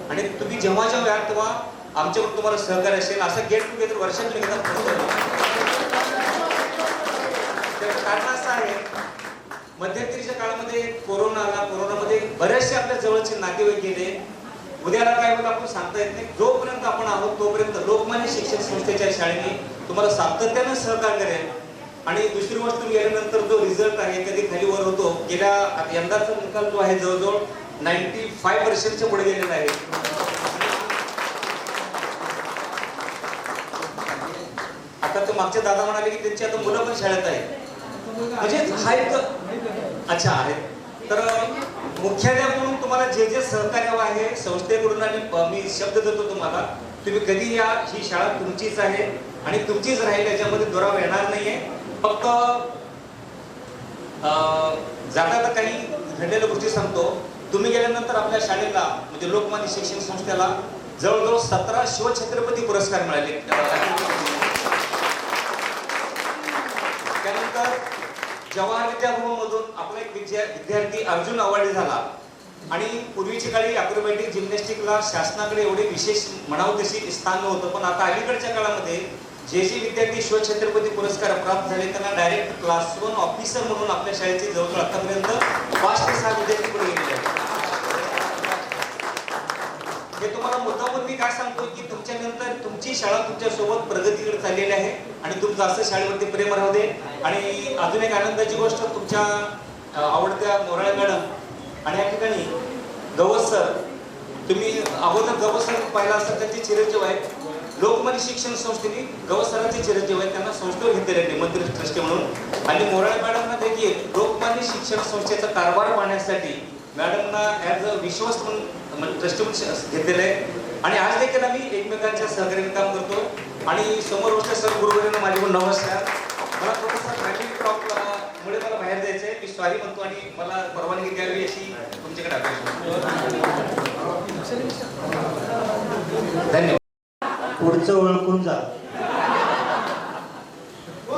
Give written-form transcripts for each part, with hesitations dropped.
आणि तुम्ही जेव्हा जेव्हा याल तेव्हा आमच्याकडून तुम्हाला सहकार्य असेल. असं गेट टुगेदर वर्षातून एकदा होतं. त्याचं कारण असं आहे, मध्यंतरीच्या काळामध्ये कोरोना आला. कोरोनामध्ये बरेचसे आपल्या जवळचे नातेवाईक गेले. उद्याला काय होतं आपण सांगता येत नाही. जोपर्यंत आपण आहोत तोपर्यंत लोकमान्य शिक्षण संस्थेच्या शाळेने तुम्हाला सातत्यानं सहकार्य करेल. आणि दुसरी गोष्ट गेल्यानंतर जो रिझल्ट आहे कधी खाली वर होतो. गेल्या यंदाचा निकाल जो आहे जवळजवळ 95% पुढे गेलेला आहे. आता तो मागचे दादा म्हणाले की त्यांची आता मुलं पण शाळेत आहेत. म्हणजे आहेत. अच्छा आहेत. तर मुख्याध्यापक म्हणून तुम्हाला जे जे सहकार्य आहे संस्थेकडून आणि मी शब्द देतो तुम्हाला, तुम्ही कधी या. ही शाळा तुमचीच आहे आणि तुमचीच राहील. याच्यामध्ये दुराव येणार नाहीये. फक्त जाता काही घडलेल्या गोष्टी सांगतो. तुम्ही गेल्यानंतर आपल्या शाळेला म्हणजे लोकमान्य शिक्षण संस्थेला जवळजवळ 17 शिवछत्रपती पुरस्कार मिळाले. त्यानंतर जवाहर विद्याभूममधून आपला एक विद्यार्थी अर्जुन अवॉर्ड झाला. आणि पूर्वीच्या काळी अॅक्रोबॅटिक जिम्नॅस्टिकला शासनाकडे एवढे विशेष म्हणावं तशी स्थान नव्हतं. पण आता अलीकडच्या काळामध्ये जे जे विद्यार्थी शिवछत्रपती पुरस्कार प्राप्त झाले त्यांना डायरेक्ट क्लास 1 ऑफिसर म्हणून आपल्या शाळेचे जवळजवळ आतापर्यंत 5 ते 6 विद्यार्थी पुढे गेलेले आहेत. हे तुम्हाला मुद्दामून मी काय सांगतो की तुमच्यानंतर तुमची शाळा तुमच्यासोबत प्रगतीकडे चाललेली आहे आणि तुमचं असं शाळेवरती प्रेम राहू दे. आणि अजून एक आनंदाची गोष्ट, तुमच्या आवडत्या मोराळे मॅडम आणि या ठिकाणी गवस सर, तुम्ही अगोदर गवस सर पाहिला असता, त्यांचे चिरंजीव आहेत. लोकमान्य शिक्षण संस्थेने गवस सरांचे चिरंजीव आहेत, त्यांना संस्थेवर घेतलेले आहे मंत्री ट्रस्टी म्हणून. आणि मोराळे मॅडमना देखील लोकमान्य शिक्षण संस्थेचा कारभार पाहण्यासाठी मॅडमना ॲज अ विश्वस्त म्हणून ट्रस्टी म्हणून घेतलेलं आहे. आणि आज देखील आम्ही एकमेकांच्या सहकार्याने काम करतो. आणि समोर गोष्ट सर गुरुवर्यांना माझ्याकडून नमस्कार. मला थोडंसं फॅमिली प्रॉब्लेममुळे मला बाहेर जायचं आहे. मी सॉरी म्हणतो आणि मला परवानगी द्यावी अशी तुमच्याकडे अपेक्षा. धन्यवाद. पुढचं ओळखून जा.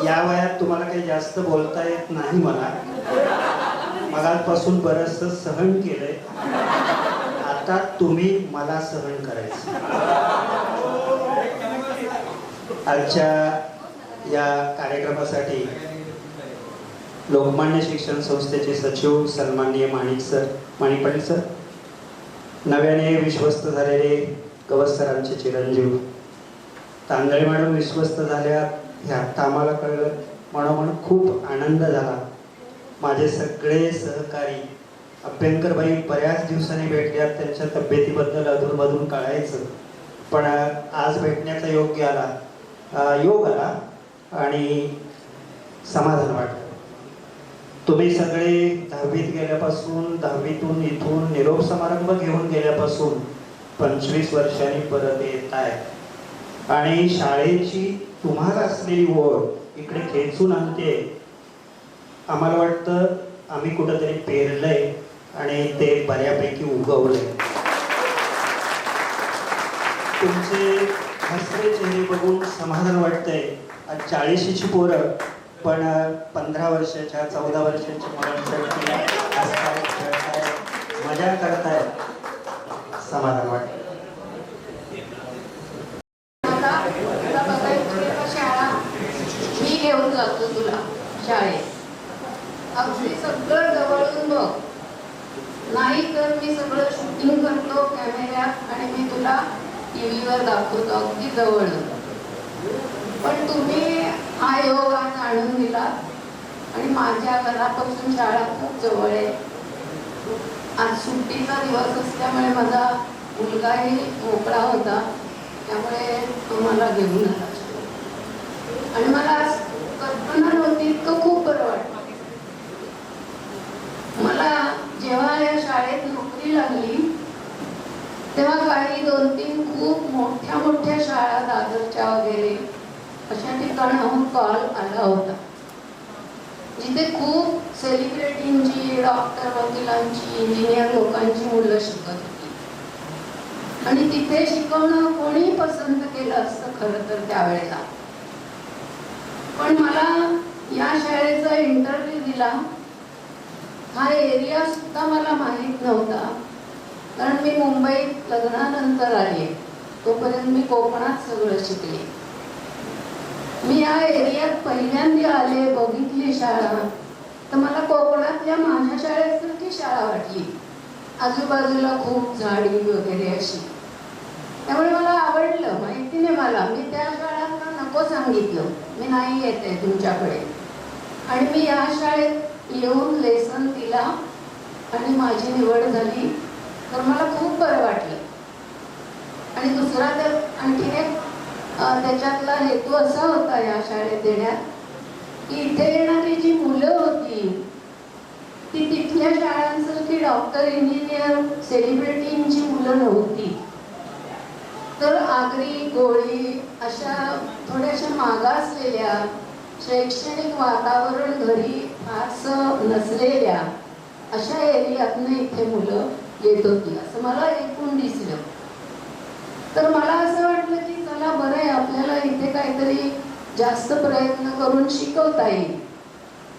या वयात तुम्हाला काही जास्त बोलता येत नाही. मगापासून बरचसं सहन केलंय. आता तुम्ही मला सहन करायचं. आजच्या या कार्यक्रमासाठी लोकमान्य शिक्षण संस्थेचे सचिव सन्माननीय माणिक पाटील सर, नव्याने विश्वस्त झालेले गवस सरांचे चिरंजीव तांदळे मॅडम विश्वस्त झाल्या हे आत्ता आम्हाला कळलं, म्हणून खूप आनंद झाला. माझे सगळे सहकारी अभ्यंकरबाई बऱ्याच दिवसांनी भेटल्यात. त्यांच्या तब्येतीबद्दल अधूनमधून कळायचं, पण आज भेटण्याचा योग आला आणि समाधान वाटलं. तुम्ही सगळे 10वीत गेल्यापासून, 10वीतून इथून निरोप समारंभ घेऊन गेल्यापासून 25 वर्षांनी परत येत आहे आणि शाळेची तुम्हाला असलेली ओढ इकडे खेचून आणते. आम्हाला वाटतं आम्ही कुठंतरी पेरलंय आणि ते बऱ्यापैकी उगवलंय. तुमचे हसरे चेहरे बघून समाधान वाटतंय. आज 40ची पोरं पण 15 वर्षाच्या 14 वर्षाच्या मुलांसाठी हसताय, खेळताय, मजा करताय. समाधान वाटतं. मी घेऊन जातो तुला शाळेत. अगदी सगळं जवळून बघ. नाही तर मी सगळं शूटिंग करतो कॅमेऱ्यात आणि मी तुला टीव्हीवर दाखवतो अगदी जवळ. पण तुम्ही हा योग आज आणून दिला आणि माझ्या घरापासून शाळा खूप जवळ आहे. आज सुट्टीचा दिवस असल्यामुळे माझा मुलगाही मोकळा होता, त्यामुळे तो मला घेऊन आला आणि मला आज कल्पना नव्हती. इतकं खूप बरं वाटतं. मला जेव्हा या शाळेत नोकरी लागली तेव्हा काही 2-3 खूप मोठ्या शाळा, दादरच्या वगैरे अशा ठिकाणाहून कॉल आला होता, जिथे खूप सेलिब्रिटींची, डॉक्टर, वकिलांची, इंजिनियर लोकांची मुलं शिकत होती. आणि तिथे शिकवणं कोणी पसंत केलं असतं खरं तर त्यावेळेला. पण मला या शाळेचा इंटरव्ह्यू दिला. हा एरिया सुद्धा मला माहीत नव्हता कारण मी मुंबईत लग्नानंतर आले, तोपर्यंत मी कोकणात सगळं शिकले. मी या एरियात पहिल्यांदा आले, बघितली शाळा, तर मला कोकणातल्या माझ्या शाळेसारखी शाळा वाटली. आजूबाजूला खूप झाडी वगैरे अशी, त्यामुळे मला आवडलं. माहिती नाही मला, मी त्या शाळांना नको सांगितलं, मी नाही येते तुमच्याकडे. आणि मी या शाळेत येऊन लेसन दिला आणि माझी निवड झाली, तर मला खूप बरं वाटलं. आणि दुसरा तर आणखीन एक त्याच्यातला हेतू असा होता या शाळेत देण्यात, की इथे येणारी जी मुलं होती ती तिथल्या शाळांसारखी डॉक्टर, इंजिनियर, सेलिब्रिटींची मुलं नव्हती. तर आगरी, कोळी अशा थोड्याशा मागासलेल्या, शैक्षणिक वातावरण घरी फारसं नसलेल्या अशा एरियातनं इथे मुलं येत होती, असं मला एकूण दिसलं. तर मला असं वाटलं की चला बरं आहे, आपल्याला इथे काहीतरी जास्त प्रयत्न करून शिकवता येईल,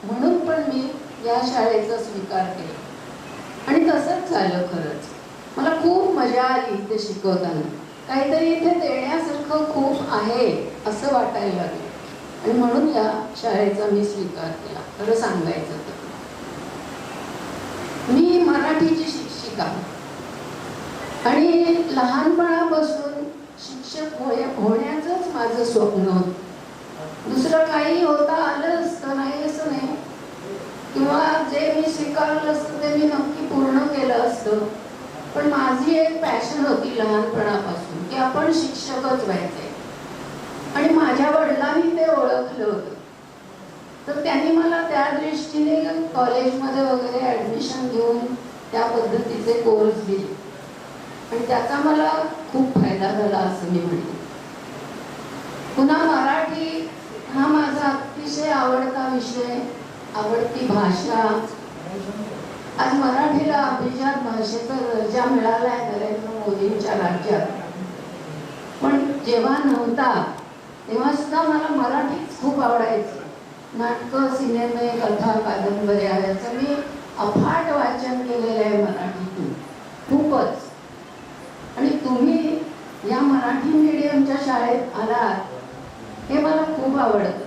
म्हणून पण मी या शाळेचा स्वीकार केला. आणि तसंच झालं. खरंच मला खूप मजा आली इथे शिकवताना. काहीतरी इथे देण्यासारखं खूप आहे असं वाटायला लागलं, आणि म्हणून या शाळेचा मी स्वीकार केला. खरं सांगायचं तर मी मराठीची शिक्षिका, आणि लहानपणापासून शिक्षक होण्याचंच माझं स्वप्न होतं. दुसरं काही होता आलं असतं नाही असं नाही, किंवा जे मी स्वीकारलं असतं ते मी नक्की पूर्ण केलं असतं. पण माझी एक पॅशन होती लहानपणापासून की आपण शिक्षकच व्हायचे, आणि माझ्या वडिलांनी ते ओळखलं होतं. तर त्यांनी मला त्या दृष्टीने कॉलेजमध्ये वगैरे ॲडमिशन घेऊन त्या पद्धतीचे कोर्स दिले, आणि त्याचा मला खूप फायदा झाला असं मी म्हणते. पुन्हा मराठी हा माझा अतिशय आवडता विषय, आवडती भाषा. आज मराठीला अभिजात भाषेचा दर्जा मिळाला आहे नरेंद्र मोदींच्या राज्यात. पण जेव्हा नव्हता तेव्हा सुद्धा मला मराठीच खूप आवडायचं. नाटकं, सिनेमे, कथा, कादंबऱ्या याचं मी अफाट वाचन केलेलं आहे मराठीतून, खूपच. आणि तुम्ही या मराठी मीडियमच्या शाळेत आलात हे मला खूप आवडतं.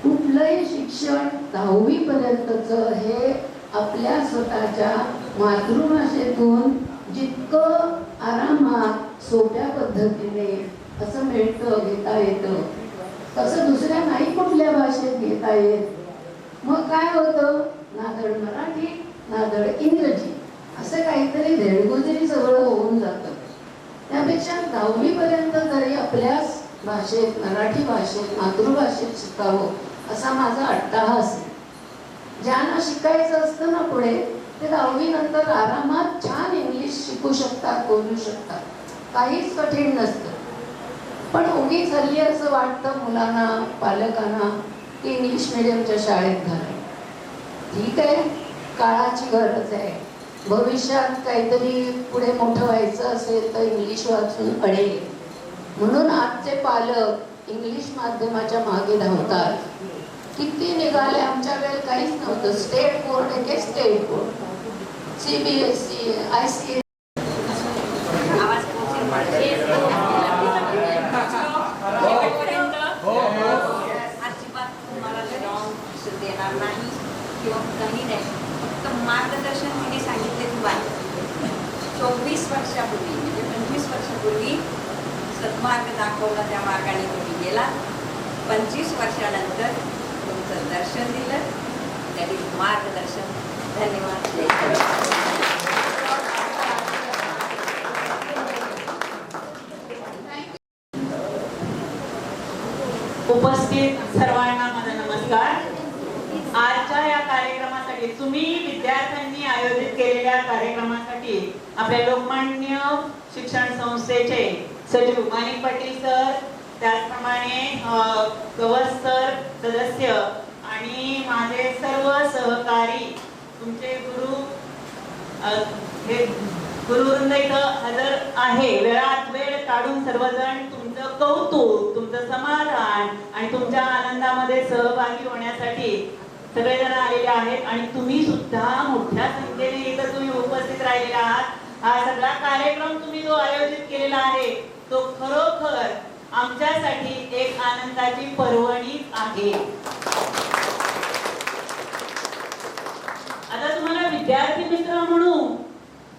कुठलंही शिक्षण 10वी पर्यंतचं हे आपल्या स्वतःच्या मातृभाषेतून जितकं आरामात सोप्या पद्धतीने असं मिळतं, घेता येतं, तसं दुसऱ्या नाही कुठल्या भाषेत घेता येत. मग काय होतं, ना धड मराठी ना धड इंग्रजी, असं काहीतरी धेडगुजरी सगळं होऊन जातं. त्यापेक्षा 10वी पर्यंत जरी आपल्याच भाषेत, मराठी भाषेत, मातृभाषेत शिकावं असा माझा अट्टाहास आहे. ज्यांना शिकायचं असतं ना पुढे, ते 10वी नंतर आरामात छान इंग्लिश शिकू शकतात, बोलू शकतात, काहीच कठीण नसतं. पण उगीच हल्ली असं वाटतं मुलांना, पालकांना की इंग्लिश मिडियमच्या शाळेत घाला. ठीक आहे, काळाची गरज आहे. भविष्यात काहीतरी पुढे मोठं व्हायचं असेल तर इंग्लिश वाचून अडेल, म्हणून आजचे पालक इंग्लिश माध्यमाच्या मागे धावतात. किती निघाले, आमच्या वेळेला काहीच नव्हतं. स्टेट बोर्ड आहे, स्टेट बोर्ड, CBSE, ICSE. देणार नाही किंवा काही नाही, फक्त मार्गदर्शन तिने सांगितले. तुम्हाला 24 वर्षापूर्वी म्हणजे 25 वर्षापूर्वी सन्मार्ग दाखवला, त्या मार्गाने तुम्ही गेला. 25 वर्षानंतर तुमचं दर्शन दिलं, त्याने मार्गदर्शन. धन्यवाद. उपस्थित सर्वांना माझा नमस्कार. आजच्या या कार्यक्रमासाठी, तुम्ही विद्यार्थ्यांनी आयोजित केलेल्या कार्यक्रमासाठी आपल्या लोकमान्य शिक्षण संस्थेचे सचिव माणिक पाटील सर, त्याचप्रमाणे गवस सर सदस्य आणि माझे सर्व सहकारी, तुमचे गुरुवृंद इथं हजर आहे. वेळात वेळ काढून सर्वजण तुमचं कौतुक, तुमचं समाधान आणि तुमच्या आनंदामध्ये सहभागी होण्यासाठी सगळेजण आलेले आहेत. आणि तुम्ही सुद्धा मोठ्या संख्येने इथं तुम्ही उपस्थित राहिलेले आहात. हा सगळा कार्यक्रम तुम्ही जो आयोजित केलेला आहे तो खरोखर आमच्यासाठी एक आनंदाची पर्वणीच आहे. आता तुम्हाला विद्यार्थी मित्र म्हणू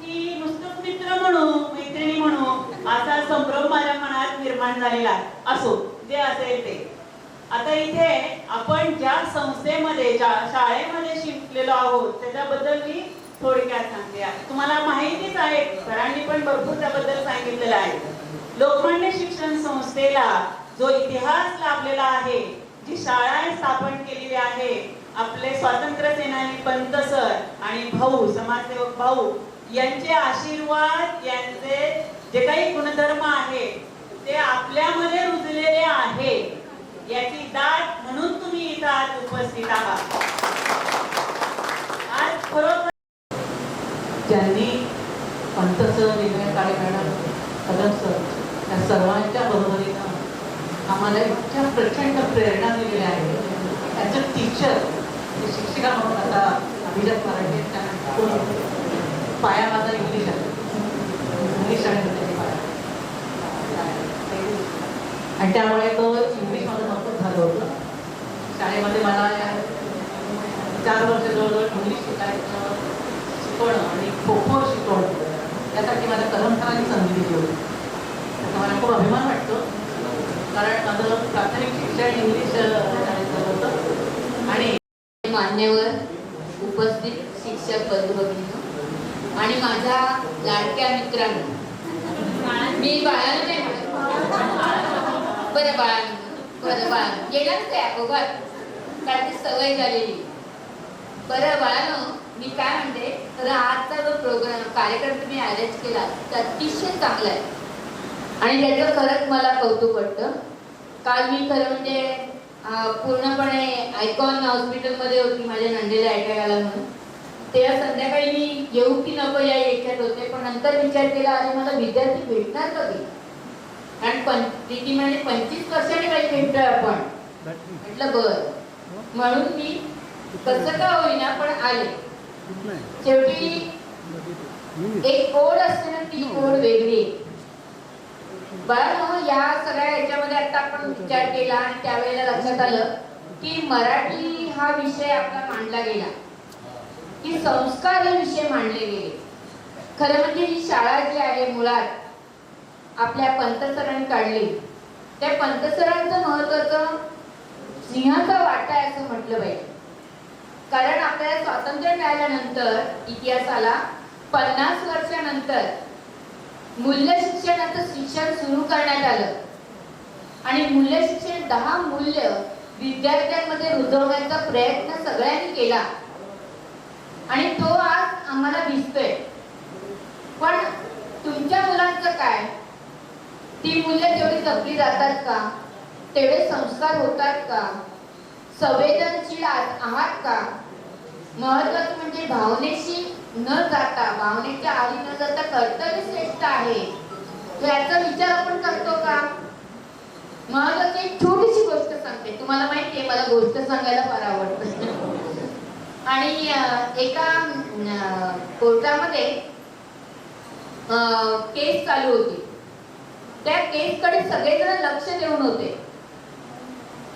की नुसतंच मित्र म्हणू, मैत्रिणी म्हणू, असा संभ्रम माझ्या मनात निर्माण झालेला आहे. असो, जे असेल ते. आता इथे आपण ज्या संस्थेमध्ये शाळेमध्ये शिकलेलो आहोत त्याच्याबद्दल मी थोडक्यात सांगते. तुम्हाला माहितीच आहे, सरांनी पण भरपूर त्याबद्दल सांगितलेलं आहे. लोकमान्य शिक्षण संस्थेला जो इतिहास लाभलेला आहे, जी शाळा स्थापन केलेली आहे, आपले स्वातंत्र्य सेनानी पंत सर आणि भाऊ समाजसेवक भाऊ यांचे आशीर्वाद, यांचे जे काही गुणधर्म आहे ते आपल्यामध्ये रुजलेले आहे, याची दाद म्हणून तुम्ही इथं आज उपस्थित आहात. आज खरोखर ज्यांनी पंत सर, विनय काळे मॅडम, कदम सर या सर्वांच्या बरोबरीनं आम्हाला इतक्या प्रचंड प्रेरणा दिलेल्या आहे. त्याचं टीचर शिक्षिका म्हणून आता अभिजात मराठी पाया माझा इंग्लिश आहे. इंग्लिश आणि पाया, आणि त्यामुळे तो इंग्लिशमध्ये नक्कीच झालं होतं. शाळेमध्ये मला 4 वर्ष जवळजवळ इंग्लिश शिकायचं, शिकवणं आणि खो खो शिकवणं यासाठी माझ्या कदमसरांनी संधी दिली होती. त्याचा मला खूप अभिमान वाटतो, कारण माझं प्राथमिक शिक्षण इंग्लिश शाळेत होतं. आणि मान्यवर उपस्थित शिक्षक बंधू भगिनी आणि माझ्या लाडक्या मित्रांनो, मी बाळाला नाही म्हणत, बरं बाळानं येणारच आहे अगोदर, कारण ती सवय झालेली. बरं बाळानो, मी काय म्हणते, तर आजचा जो कार्यक्रम तुम्ही अरेंज केला तो अतिशय चांगला आहे आणि त्याचं खरंच मला कौतुक वाटतं. काल मी खरं म्हणजे पूर्णपणे आयकॉन हॉस्पिटलमध्ये होती, माझ्या नंदेला अटॅक आला म्हणून. तेव्हा संध्याकाळी मी येऊ की नको या याच्यात होते, पण नंतर विचार केला, अरे मला विद्यार्थी भेटणार कधी, कारण प्रीती म्हणे 25 वर्षाने काही भेटतोय आपण. म्हटलं बर, म्हणून मी कसं का होईना पण आले. शेवटी एक ओढ असते ना, ती ओढ वेगळी. बरं, या सगळ्या याच्यामध्ये आता आपण विचार केला आणि त्यावेळेला लक्षात आलं की मराठी हा विषय आपला मांडला गेला, की संस्कार हे विषय मांडले गेले. खरं म्हणजे ही शाळा जी आहे मुळात आपल्या पंत सरांनी काढली, त्या पंत सरांचं महत्वाचं सिंहाचा वाटा आहे असं म्हटलं पाहिजे. कारण आपल्याला स्वातंत्र्य मिळाल्यानंतर इतिहासाला 50 वर्षानंतर मूल्य शिक्षणाचं शिक्षण सुरू करण्यात आलं आणि मूल्य शिक्षण 10 मूल्य विद्यार्थ्यांमध्ये रुजवण्याचा प्रयत्न सगळ्यांनी केला आणि तो आज आम्हाला दिसतोय. पण तुमच्या मुलांचं काय, ती मूल्य तेवढी जपली जातात का, तेवढे संस्कार होतात का, संवेदनशील आहात का? महत्वाचं म्हणजे भावनेशी न जाता, भावनेच्या आधी न जाता कर्तव्य श्रेष्ठ आहे याचा विचार आपण करतो का? महत्वाची एक छोटीशी गोष्ट सांगते. तुम्हाला माहिती आहे मला गोष्ट सांगायला फार आवडतं. आणि एका कोर्टामध्ये केस चालू होती. त्या केसकडे सगळेजण लक्ष देऊन होते.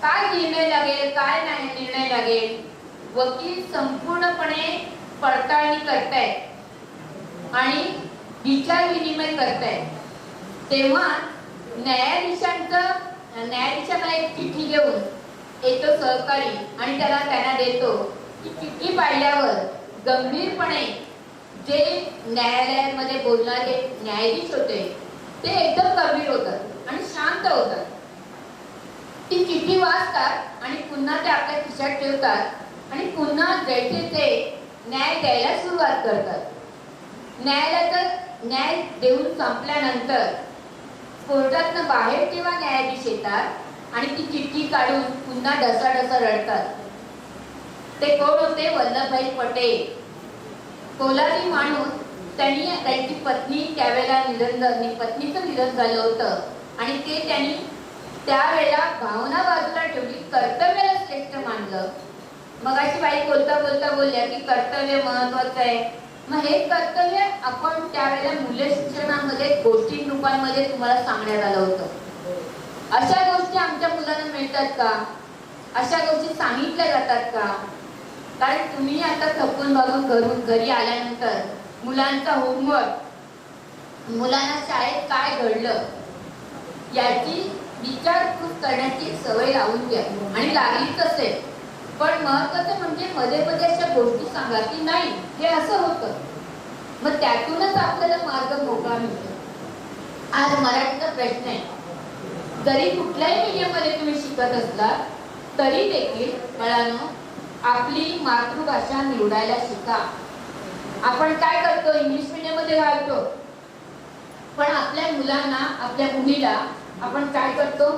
काय निर्णय लागेल, काय नाही निर्णय लागेल. वकील संपूर्णपणे पडताळणी करतायत आणि विचार विनिमय करतायत. तेव्हा न्यायाधीशाला एक चिठ्ठी घेऊन येतो सहकारी आणि त्यांना देतो. ती चिठ्ठी पाहिल्यावर गंभीरपणे जे न्यायालयामध्ये बोलणारे न्यायाधीश होते ते एकदम गंभीर होतात आणि शांत होतात. ती चिठ्ठी वाचतात आणि पुन्हा ते आपल्या खिशात ठेवतात आणि पुन्हा जैसे ते न्याय द्यायला सुरुवात करतात. न्याय देऊन संपल्यानंतर कोर्टातनं बाहेर तेव्हा न्यायाधीश येतात आणि ती चिठ्ठी काढून पुन्हा ढसाढसा रडतात. ते कोण होते? वल्लभभाई पटेल, कोलारी माणूस. त्यांची पत्नी त्यावेळेला पत्नीचं निधन झालं होतं आणि ते त्यांनी त्यावेळेला भावना बाजूला ठेवली, कर्तव्याला श्रेष्ठ मानलं. मग अशी बाई बोलता बोलल्या की कर्तव्य महत्वाचं आहे. मग हे कर्तव्य आपण त्यावेळेला मूल्य शिक्षणामध्ये गोष्टी रूपांमध्ये तुम्हाला सांगण्यात आलं होतं. अशा गोष्टी आमच्या मुलांना मिळतात का? अशा गोष्टी सांगितल्या जातात का? कारण तुम्ही आता थकून भागून घरी आल्यानंतर मुलांचा होमवर्क, मुलांना शाळेत काय घडलं याची विचारपूस करण्याची सवय लावून घ्या आणि लागलीच असेल. पण महत्वाचं म्हणजे मध्ये मध्ये अशा गोष्टी सांगा की नाही हे असं होतं, मग त्यातूनच आपल्याला मार्ग मोकळा मिळतो. आज मराठीचा प्रश्न आहे, जरी कुठल्याही मीडियम मध्ये तुम्ही शिकत असला तरी देखील मुलांनो आपली मातृभाषा निवडायला शिका. आपण काय करतो, इंग्लिश मीडियम मध्ये घालतो, पण आपल्या मुलांना, आपल्या मुलीला आपण काय करतो,